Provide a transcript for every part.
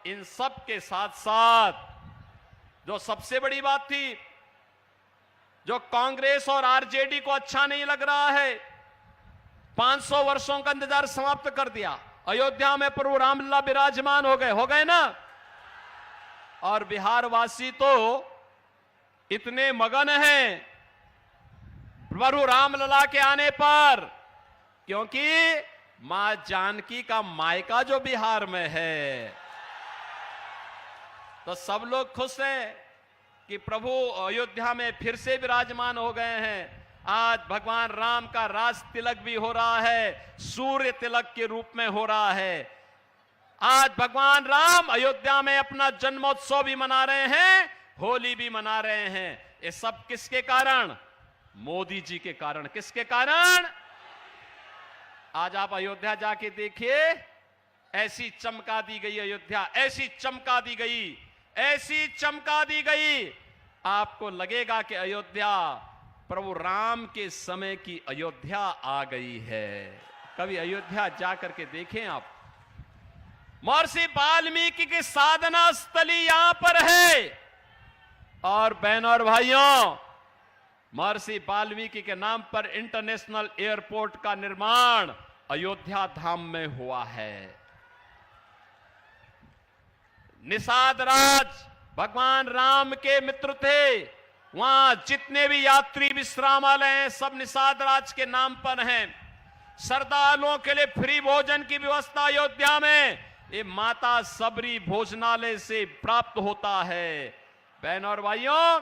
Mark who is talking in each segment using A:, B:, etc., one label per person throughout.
A: इन सब के साथ साथ जो सबसे बड़ी बात थी, जो कांग्रेस और आरजेडी को अच्छा नहीं लग रहा है, 500 वर्षों का इंतजार समाप्त कर दिया। अयोध्या में प्रभु रामलला विराजमान हो गए ना। और बिहार वासी तो इतने मगन हैं प्रभु रामलला के आने पर, क्योंकि मां जानकी का मायका जो बिहार में है, तो सब लोग खुश हैं कि प्रभु अयोध्या में फिर से विराजमान हो गए हैं। आज भगवान राम का राज तिलक भी हो रहा है, सूर्य तिलक के रूप में हो रहा है। आज भगवान राम अयोध्या में अपना जन्मोत्सव भी मना रहे हैं, होली भी मना रहे हैं। ये सब किसके कारण? मोदी जी के कारण। किसके कारण? आज आप अयोध्या जाके देखिए, ऐसी चमका दी गई अयोध्या, ऐसी चमका दी गई, ऐसी चमका दी गई, आपको लगेगा कि अयोध्या प्रभु राम के समय की अयोध्या आ गई है। कभी अयोध्या जाकर के देखें आप। महर्षि वाल्मीकि की साधना स्थली यहां पर है। और बहनों और भाइयों, महर्षि वाल्मीकि के नाम पर इंटरनेशनल एयरपोर्ट का निर्माण अयोध्या धाम में हुआ है। निषाद राज भगवान राम के मित्र थे। वहां जितने भी यात्री विश्रामालय हैं, सब निषाद राज के नाम पर हैं। श्रद्धालुओं के लिए फ्री भोजन की व्यवस्था अयोध्या में ये माता सबरी भोजनालय से प्राप्त होता है। बहनों और भाइयों,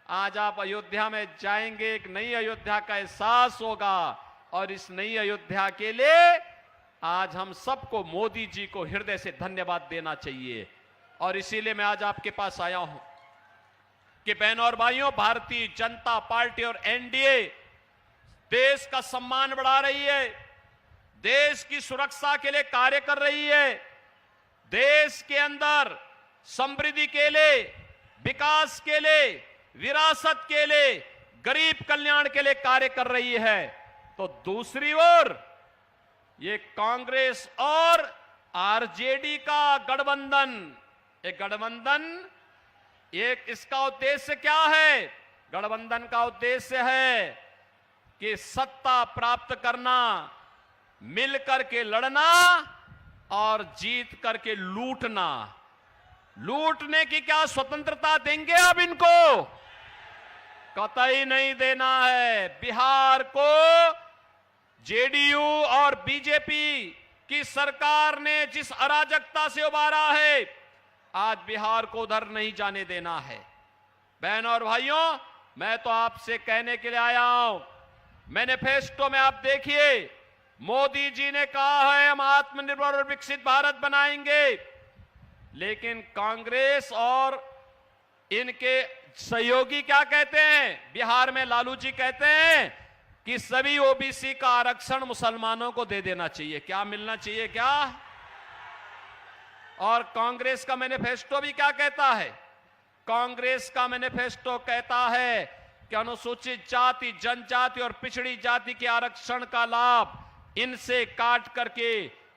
A: आज आप अयोध्या में जाएंगे, एक नई अयोध्या का एहसास होगा। और इस नई अयोध्या के लिए आज हम सबको मोदी जी को हृदय से धन्यवाद देना चाहिए। और इसीलिए मैं आज आपके पास आया हूं कि बहनों और भाइयों, भारतीय जनता पार्टी और एनडीए देश का सम्मान बढ़ा रही है, देश की सुरक्षा के लिए कार्य कर रही है, देश के अंदर समृद्धि के लिए, विकास के लिए, विरासत के लिए, गरीब कल्याण के लिए कार्य कर रही है। तो दूसरी ओर ये कांग्रेस और आरजेडी का गठबंधन, एक गठबंधन, एक इसका उद्देश्य क्या है? गठबंधन का उद्देश्य है कि सत्ता प्राप्त करना, मिलकर के लड़ना और जीत करके लूटना। लूटने की क्या स्वतंत्रता देंगे अब इनको? कतई नहीं देना है। बिहार को जेडीयू और बीजेपी की सरकार ने जिस अराजकता से उबारा है, आज बिहार को उधर नहीं जाने देना है। बहनों और भाइयों, मैं तो आपसे कहने के लिए आया हूं, मैनिफेस्टो में आप देखिए, मोदी जी ने कहा है हम आत्मनिर्भर और विकसित भारत बनाएंगे। लेकिन कांग्रेस और इनके सहयोगी क्या कहते हैं? बिहार में लालू जी कहते हैं कि सभी ओबीसी का आरक्षण मुसलमानों को दे देना चाहिए। क्या मिलना चाहिए क्या? और कांग्रेस का मैनिफेस्टो भी क्या कहता है? कांग्रेस का मैनिफेस्टो कहता है कि अनुसूचित जाति, जनजाति और पिछड़ी जाति के आरक्षण का लाभ इनसे काट करके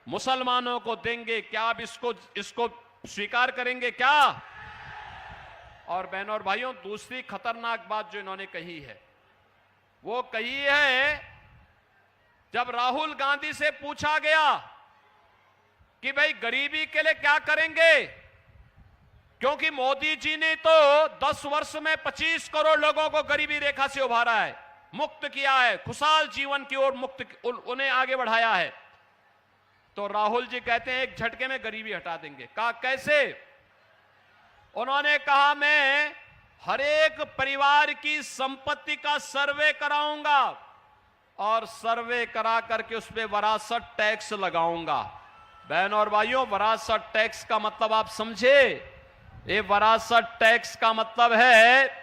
A: मुसलमानों को देंगे। क्या आप इसको स्वीकार करेंगे क्या? और बहनों और भाइयों, दूसरी खतरनाक बात जो इन्होंने कही है, वो कही है, जब राहुल गांधी से पूछा गया कि भाई गरीबी के लिए क्या करेंगे, क्योंकि मोदी जी ने तो 10 वर्ष में 25 करोड़ लोगों को गरीबी रेखा से उभारा है, मुक्त किया है, खुशहाल जीवन की ओर उन्हें आगे बढ़ाया है। तो राहुल जी कहते हैं एक झटके में गरीबी हटा देंगे। कहा कैसे? उन्होंने कहा मैं हर एक परिवार की संपत्ति का सर्वे कराऊंगा और सर्वे करा करके उस पर वरासत टैक्स लगाऊंगा। बहनों और भाइयों, वरासत टैक्स का मतलब आप समझे? ये वरासत टैक्स का मतलब है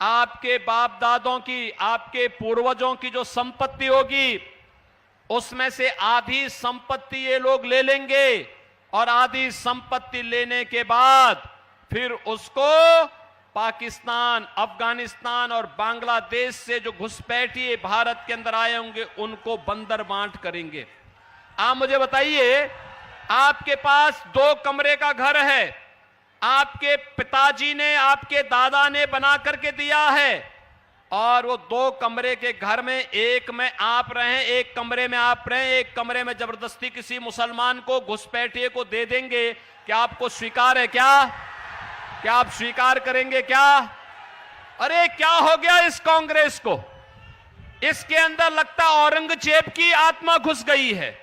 A: आपके बाप दादों की, आपके पूर्वजों की जो संपत्ति होगी, उसमें से आधी संपत्ति ये लोग ले लेंगे और आधी संपत्ति लेने के बाद फिर उसको पाकिस्तान, अफगानिस्तान और बांग्लादेश से जो घुसपैठिए भारत के अंदर आए होंगे उनको बंदर बांट करेंगे। आप मुझे बताइए, आपके पास 2 कमरे का घर है, आपके पिताजी ने, आपके दादा ने बना करके दिया है, और वो 2 कमरे के घर में एक में आप रहें, एक कमरे में आप रहें, एक कमरे में जबरदस्ती किसी मुसलमान को, घुसपैठिए को दे देंगे, क्या आपको स्वीकार है? क्या आप स्वीकार करेंगे क्या? अरे क्या हो गया इस कांग्रेस को? इसके अंदर लगता औरंगजेब की आत्मा घुस गई है।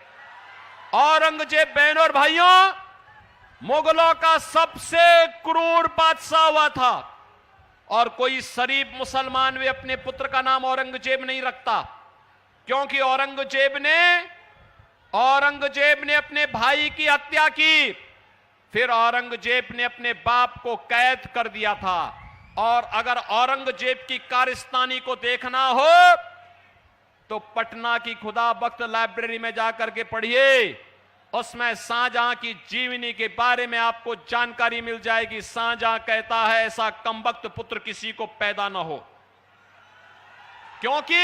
A: औरंगजेब, बहनों और भाइयों, मुगलों का सबसे क्रूर बादशाह हुआ था, और कोई शरीफ मुसलमान भी अपने पुत्र का नाम औरंगजेब नहीं रखता, क्योंकि औरंगजेब ने अपने भाई की हत्या की, फिर औरंगजेब ने अपने बाप को कैद कर दिया था। और अगर औरंगजेब की कारस्तानी को देखना हो तो पटना की खुदा बख्त लाइब्रेरी में जाकर के पढ़िए, उसमें शाहजहां की जीवनी के बारे में आपको जानकारी मिल जाएगी। शाहजहां कहता है ऐसा कमबख्त पुत्र किसी को पैदा ना हो, क्योंकि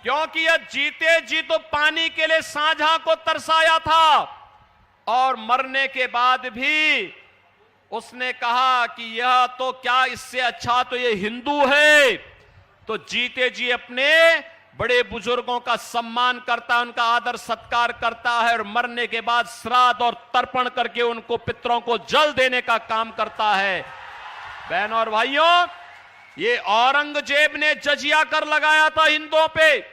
A: यह जीते जी तो पानी के लिए शाहजहां को तरसाया था, और मरने के बाद भी उसने कहा कि यह तो क्या, इससे अच्छा तो ये हिंदू है। तो जीते जी अपने बड़े बुजुर्गों का सम्मान करता है, उनका आदर सत्कार करता है, और मरने के बाद श्राद्ध और तर्पण करके उनको, पितरों को जल देने का काम करता है। बहनों और भाइयों, ये औरंगजेब ने जजिया कर लगाया था हिंदुओं पे।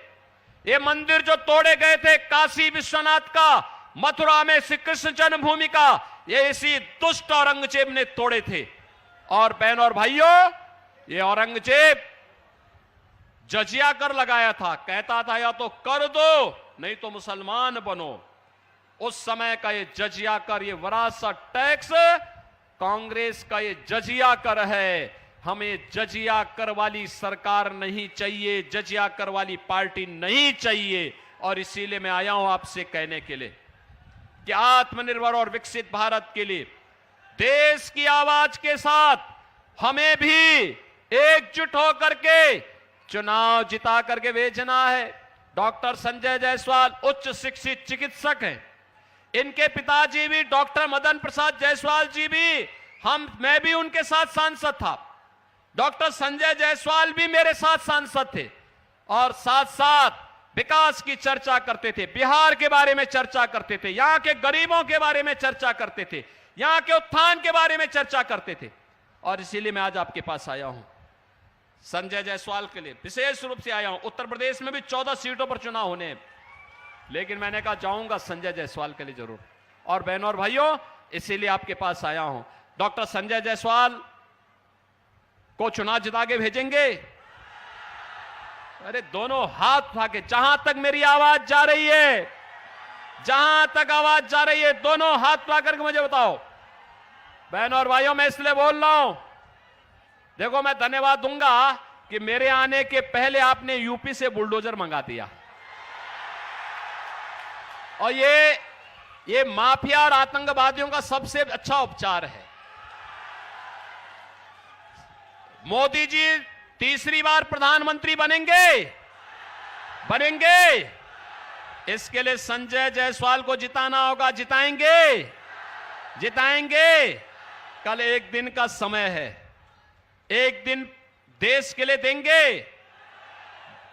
A: ये मंदिर जो तोड़े गए थे काशी विश्वनाथ का, मथुरा में श्री कृष्ण जन्मभूमि का, ये इसी दुष्ट औरंगजेब ने तोड़े थे। और बहनों और भाइयों, ये औरंगजेब जजिया कर लगाया था, कहता था या तो कर दो नहीं तो मुसलमान बनो। उस समय का ये जजिया कर, ये विरासत टैक्स कांग्रेस का ये जजिया कर है। हमें जजिया कर वाली सरकार नहीं चाहिए, जजिया कर वाली पार्टी नहीं चाहिए। और इसीलिए मैं आया हूं आपसे कहने के लिए कि आत्मनिर्भर और विकसित भारत के लिए देश की आवाज के साथ हमें भी एकजुट होकर के चुनाव जिता करके भेजना है। डॉक्टर संजय जायसवाल उच्च शिक्षित चिकित्सक हैं, इनके पिताजी भी डॉक्टर मदन प्रसाद जायसवाल जी भी, मैं भी उनके साथ सांसद था, डॉक्टर संजय जायसवाल भी मेरे साथ सांसद थे, और साथ साथ विकास की चर्चा करते थे, बिहार के बारे में चर्चा करते थे, यहां के गरीबों के बारे में चर्चा करते थे, यहां के उत्थान के बारे में चर्चा करते थे। और इसीलिए मैं आज आपके पास आया हूं संजय जायसवाल के लिए, विशेष रूप से आया हूं। उत्तर प्रदेश में भी 14 सीटों पर चुनाव होने हैं, लेकिन मैंने कहा जाऊंगा संजय जायसवाल के लिए जरूर। और बहनों और भाइयों, इसीलिए आपके पास आया हूं। डॉक्टर संजय जायसवाल को चुनाव जिता के भेजेंगे? अरे दोनों हाथ उठा के, जहां तक मेरी आवाज जा रही है, जहां तक आवाज जा रही है, दोनों हाथ उठा करके मुझे बताओ। बहनों और भाइयों, मैं इसलिए बोल रहा हूं, देखो मैं धन्यवाद दूंगा कि मेरे आने के पहले आपने यूपी से बुलडोजर मंगा दिया, और ये माफिया और आतंकवादियों का सबसे अच्छा उपचार है। मोदी जी तीसरी बार प्रधानमंत्री बनेंगे। इसके लिए संजय जायसवाल को जिताना होगा। जिताएंगे। कल एक दिन का समय है, एक दिन देश के लिए देंगे।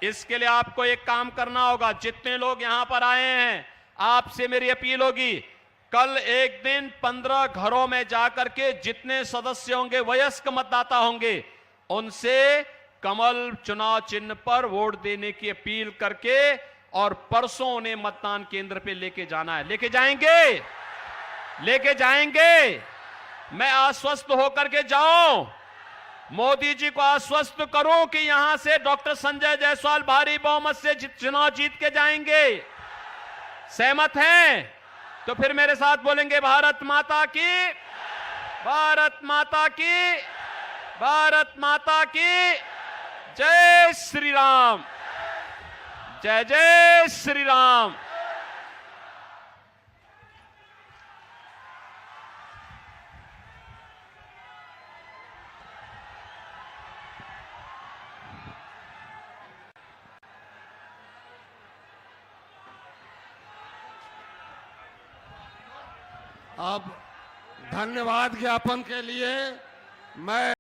A: इसके लिए आपको एक काम करना होगा। जितने लोग यहां पर आए हैं, आपसे मेरी अपील होगी, कल एक दिन 15 घरों में जाकर के जितने सदस्य होंगे, वयस्क मतदाता होंगे, उनसे कमल चुनाव चिन्ह पर वोट देने की अपील करके और परसों उन्हें मतदान केंद्र पे लेके जाना है। लेके जाएंगे। मैं आश्वस्त होकर के जाऊं, मोदी जी को आश्वस्त करूं कि यहां से डॉक्टर संजय जायसवाल भारी बहुमत से चुनाव जीत के जाएंगे। सहमत हैं? तो फिर मेरे साथ बोलेंगे, भारत माता की, भारत माता की, भारत माता की जय श्री राम, जय जय श्री राम।
B: अब धन्यवाद ज्ञापन के लिए मैं